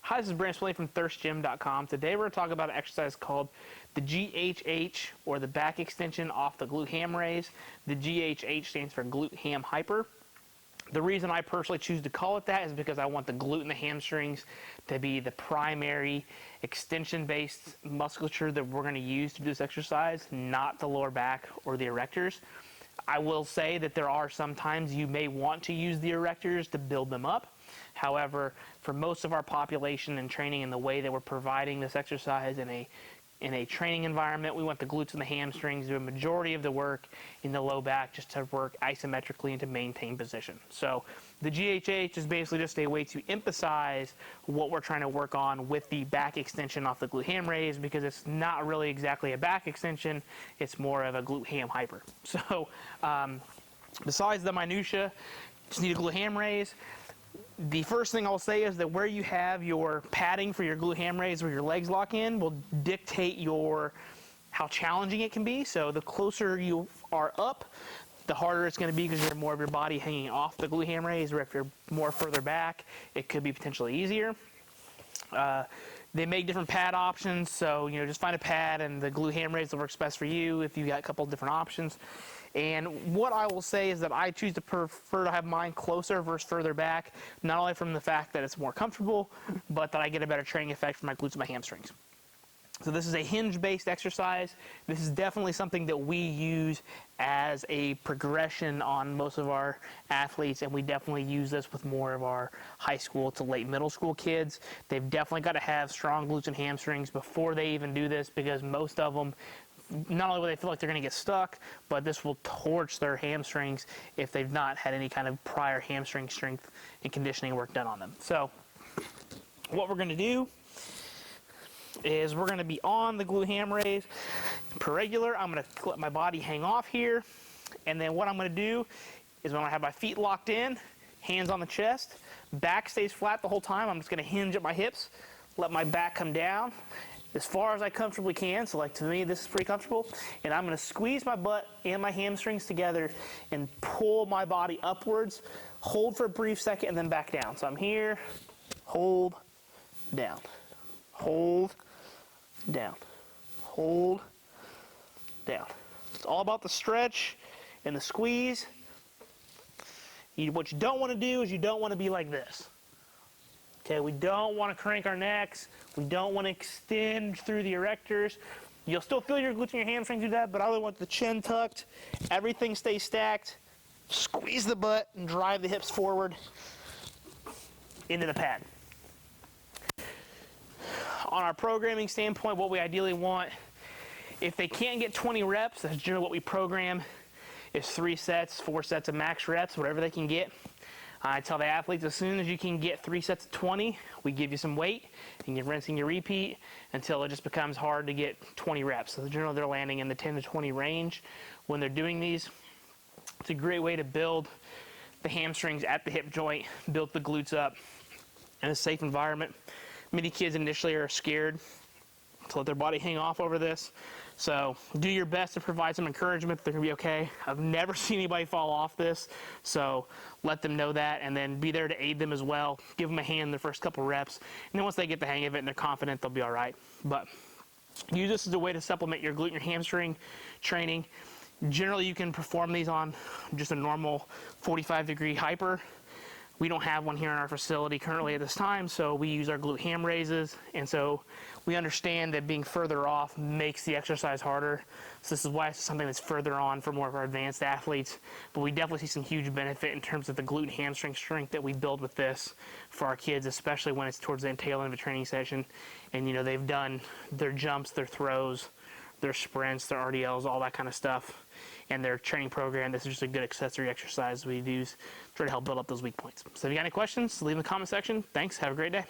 Hi, this is Brandon Spillane from thirstgym.com. Today we're going to talk about an exercise called the GHH, or the back extension off the glute ham raise. The GHH stands for glute ham hyper. The reason I personally choose to call it that is because I want the glute and the hamstrings to be the primary extension-based musculature that we're going to use to do this exercise, not the lower back or the erectors. I will say that there are some times you may want to use the erectors to build them up. However, for most of our population and training in the way that we're providing this exercise in a training environment, we want the glutes and the hamstrings to do a majority of the work in the low back just to work isometrically and to maintain position. So the GHH is basically just a way to emphasize what we're trying to work on with the back extension off the glute ham raise, because it's not really exactly a back extension, it's more of a glute ham hyper. So besides the minutia, just need a glute ham raise. The first thing I'll say is that where you have your padding for your glute ham raise, where your legs lock in, will dictate how challenging it can be. So the closer you are up, the harder it's going to be, because you have more of your body hanging off the glute ham raise. Or if you're more further back, it could be potentially easier. They make different pad options, so just find a pad and the glute ham raise that works best for you if you got a couple of different options. And what I will say is that I choose to prefer to have mine closer versus further back, not only from the fact that it's more comfortable, but that I get a better training effect for my glutes and my hamstrings. So this is a hinge-based exercise. This is definitely something that we use as a progression on most of our athletes, and we definitely use this with more of our high school to late middle school kids. They've definitely got to have strong glutes and hamstrings before they even do this, because most of them, not only will they feel like they're going to get stuck, but this will torch their hamstrings if they've not had any kind of prior hamstring strength and conditioning work done on them. So what we're going to do is we're going to be on the glute ham raise per regular. I'm going to let my body hang off here, and then what I'm going to do is when I have my feet locked in, hands on the chest, back stays flat the whole time. I'm just going to hinge at my hips, let my back come down as far as I comfortably can. So like, to me, this is pretty comfortable. And I'm going to squeeze my butt and my hamstrings together and pull my body upwards, hold for a brief second, and then back down. So I'm here, hold, down, hold, down, hold, down. It's all about the stretch and the squeeze. What you don't want to do is you don't want to be like this. Okay, we don't want to crank our necks. We don't want to extend through the erectors. You'll still feel your glutes and your hamstrings do that, but I really want the chin tucked. Everything stays stacked. Squeeze the butt and drive the hips forward into the pad. On our programming standpoint, what we ideally want, if they can't get 20 reps, that's generally what we program, is 3 sets, 4 sets of max reps, whatever they can get. I tell the athletes, as soon as you can get 3 sets of 20, we give you some weight, and you're rinsing your repeat until it just becomes hard to get 20 reps. So generally they're landing in the 10 to 20 range when they're doing these. It's a great way to build the hamstrings at the hip joint, build the glutes up in a safe environment. Many kids initially are scared to let their body hang off over this. So do your best to provide some encouragement that they're going to be okay. I've never seen anybody fall off this, so let them know that, and then be there to aid them as well. Give them a hand in the first couple reps, and then once they get the hang of it and they're confident, they'll be all right. But use this as a way to supplement your glute and your hamstring training. Generally, you can perform these on just a normal 45-degree hyper. We don't have one here in our facility currently at this time, so we use our glute ham raises, and so we understand that being further off makes the exercise harder. So this is why it's something that's further on for more of our advanced athletes. But we definitely see some huge benefit in terms of the glute and hamstring strength that we build with this for our kids, especially when it's towards the tail end of a training session. And they've done their jumps, their throws, their sprints, their RDLs, all that kind of stuff. And their training program, this is just a good accessory exercise we use to try to help build up those weak points. So if you got any questions, leave in the comment section. Thanks. Have a great day.